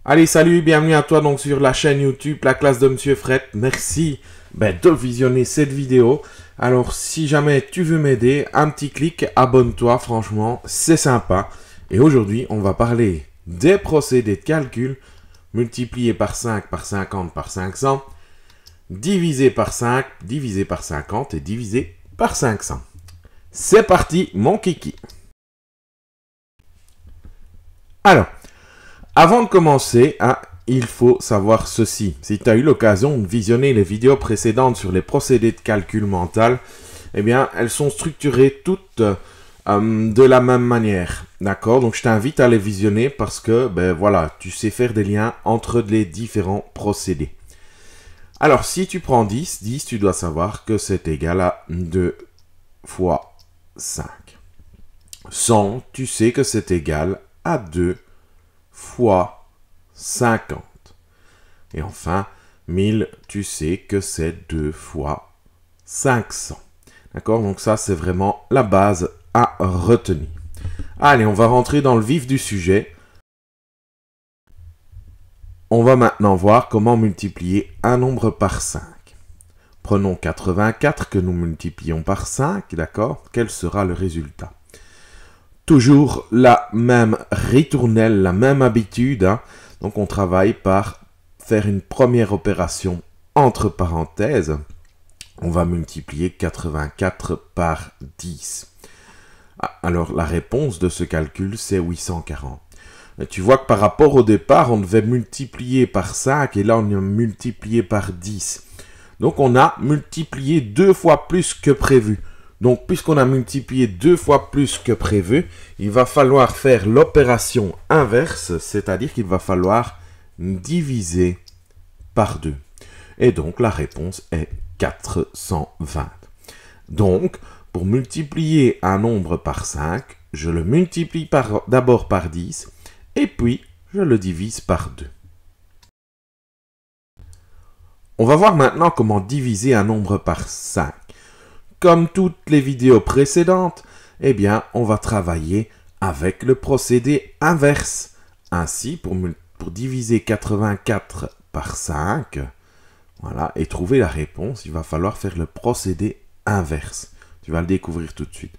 Allez, salut, bienvenue à toi donc sur la chaîne YouTube, la classe de Monsieur Fred. Merci de visionner cette vidéo. Alors, si jamais tu veux m'aider, un petit clic, abonne-toi, franchement, c'est sympa. Et aujourd'hui, on va parler des procédés de calcul multiplié par 5, par 50, par 500, divisé par 5, divisé par 50 et divisé par 500. C'est parti, mon kiki. Alors, avant de commencer, il faut savoir ceci. Si tu as eu l'occasion de visionner les vidéos précédentes sur les procédés de calcul mental, eh bien, elles sont structurées toutes de la même manière. D'accord? Donc, je t'invite à les visionner parce que, voilà, tu sais faire des liens entre les différents procédés. Alors, si tu prends 10, tu dois savoir que c'est égal à 2 fois 5. 100, tu sais que c'est égal à 2 fois 50. Et enfin, 1000, tu sais que c'est 2 fois 500. D'accord? Donc ça, c'est vraiment la base à retenir. Allez, on va rentrer dans le vif du sujet. On va maintenant voir comment multiplier un nombre par 5. Prenons 84 que nous multiplions par 5, d'accord? Quel sera le résultat? Toujours la même ritournelle, la même habitude. Donc, on travaille par faire une première opération entre parenthèses. On va multiplier 84 par 10. Alors, la réponse de ce calcul, c'est 840. Et tu vois que par rapport au départ, on devait multiplier par 5 et là, on a multiplié par 10. Donc, on a multiplié 2 fois plus que prévu. Donc, puisqu'on a multiplié 2 fois plus que prévu, il va falloir faire l'opération inverse, c'est-à-dire qu'il va falloir diviser par 2. Et donc, la réponse est 420. Donc, pour multiplier un nombre par 5, je le multiplie d'abord par 10, et puis je le divise par 2. On va voir maintenant comment diviser un nombre par 5. Comme toutes les vidéos précédentes, eh bien, on va travailler avec le procédé inverse. Ainsi, pour diviser 84 par 5, voilà, et trouver la réponse, il va falloir faire le procédé inverse. Tu vas le découvrir tout de suite.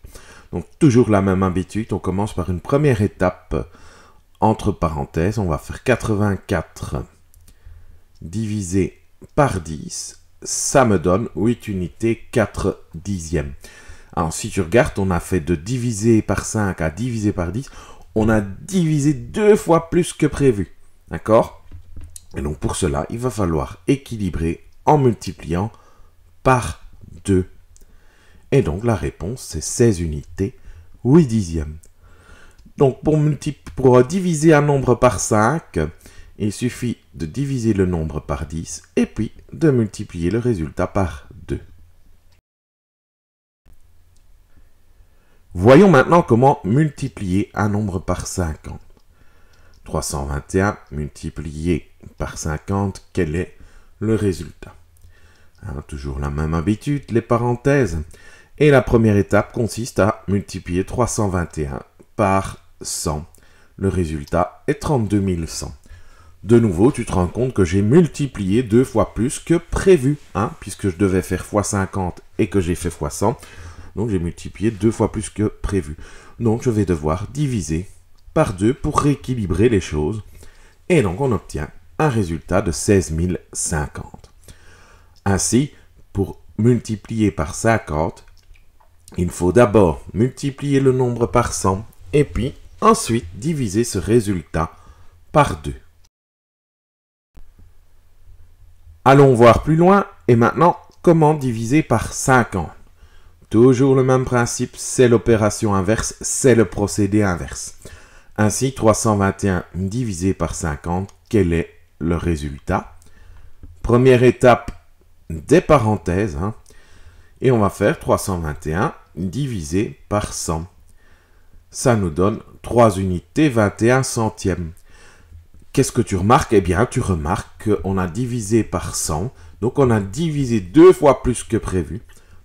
Donc, toujours la même habitude, on commence par une première étape entre parenthèses. On va faire 84 divisé par 10. Ça me donne 8 unités 4 dixièmes. Alors, si tu regardes, on a fait de diviser par 5 à diviser par 10. On a divisé 2 fois plus que prévu. D'accord? Et donc, pour cela, il va falloir équilibrer en multipliant par 2. Et donc, la réponse, c'est 16 unités 8 dixièmes. Donc, pour diviser un nombre par 5, il suffit de diviser le nombre par 10 et puis de multiplier le résultat par 2. Voyons maintenant comment multiplier un nombre par 50. 321 multiplié par 50, quel est le résultat? Toujours la même habitude, les parenthèses. Et la première étape consiste à multiplier 321 par 100. Le résultat est 32 100. De nouveau, tu te rends compte que j'ai multiplié 2 fois plus que prévu, puisque je devais faire x 50 et que j'ai fait x 100. Donc, j'ai multiplié 2 fois plus que prévu. Donc, je vais devoir diviser par 2 pour rééquilibrer les choses. Et donc, on obtient un résultat de 16 050. Ainsi, pour multiplier par 50, il faut d'abord multiplier le nombre par 100 et puis ensuite diviser ce résultat par 2. Allons voir plus loin et maintenant, comment diviser par 50? Toujours le même principe, c'est l'opération inverse, c'est le procédé inverse. Ainsi, 321 divisé par 50, quel est le résultat? Première étape, des parenthèses, et on va faire 321 divisé par 100. Ça nous donne 3 unités 21 centièmes. Qu'est-ce que tu remarques? Eh bien, tu remarques qu'on a divisé par 100, donc on a divisé 2 fois plus que prévu.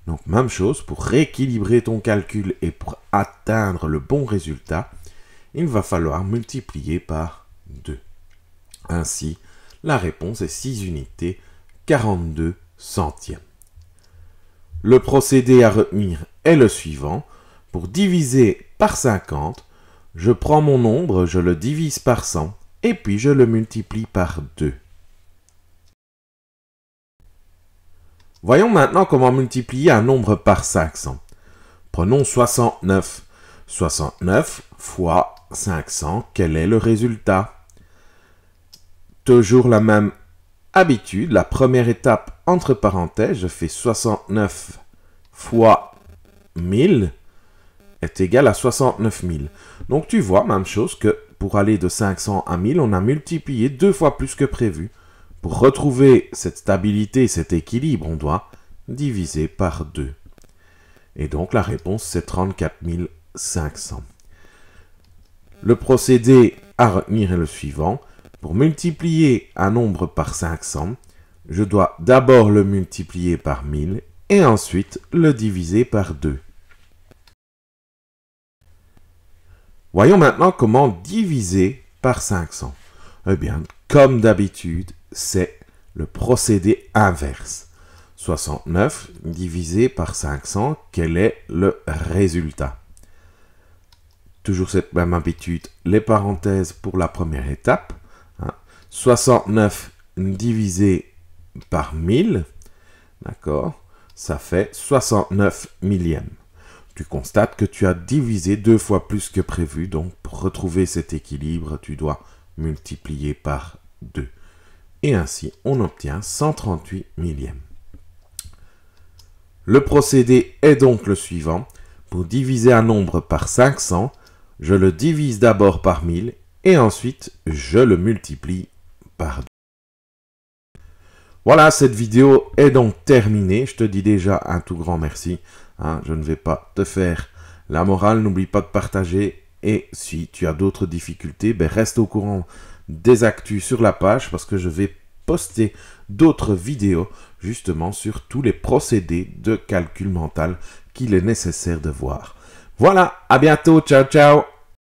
Donc, même chose, pour rééquilibrer ton calcul et pour atteindre le bon résultat, il va falloir multiplier par 2. Ainsi, la réponse est 6 unités 42 centièmes. Le procédé à retenir est le suivant. Pour diviser par 50, je prends mon nombre, je le divise par 100 et puis je le multiplie par 2. Voyons maintenant comment multiplier un nombre par 500. Prenons 69. 69 fois 500, quel est le résultat? Toujours la même habitude, la première étape entre parenthèses, je fais 69 fois 1000 est égal à 69 000. Donc tu vois, même chose que pour aller de 500 à 1000, on a multiplié 2 fois plus que prévu. Pour retrouver cette stabilité, cet équilibre, on doit diviser par 2. Et donc la réponse, c'est 34 500. Le procédé à retenir est le suivant. Pour multiplier un nombre par 500, je dois d'abord le multiplier par 1000 et ensuite le diviser par 2. Voyons maintenant comment diviser par 500. Eh bien, comme d'habitude, c'est le procédé inverse. 69 divisé par 500, quel est le résultat? Toujours cette même habitude, les parenthèses pour la première étape. 69 divisé par 1000, d'accord, ça fait 69 millièmes. Tu constates que tu as divisé 2 fois plus que prévu, donc pour retrouver cet équilibre, tu dois multiplier par 2. Et ainsi, on obtient 138 millièmes. Le procédé est donc le suivant. Pour diviser un nombre par 500, je le divise d'abord par 1000 et ensuite je le multiplie par 2. Voilà, cette vidéo est donc terminée. Je te dis déjà un tout grand merci. Je ne vais pas te faire la morale. N'oublie pas de partager. Et si tu as d'autres difficultés, reste au courant des actus sur la page parce que je vais poster d'autres vidéos justement sur tous les procédés de calcul mental qu'il est nécessaire de voir. Voilà, à bientôt. Ciao, ciao.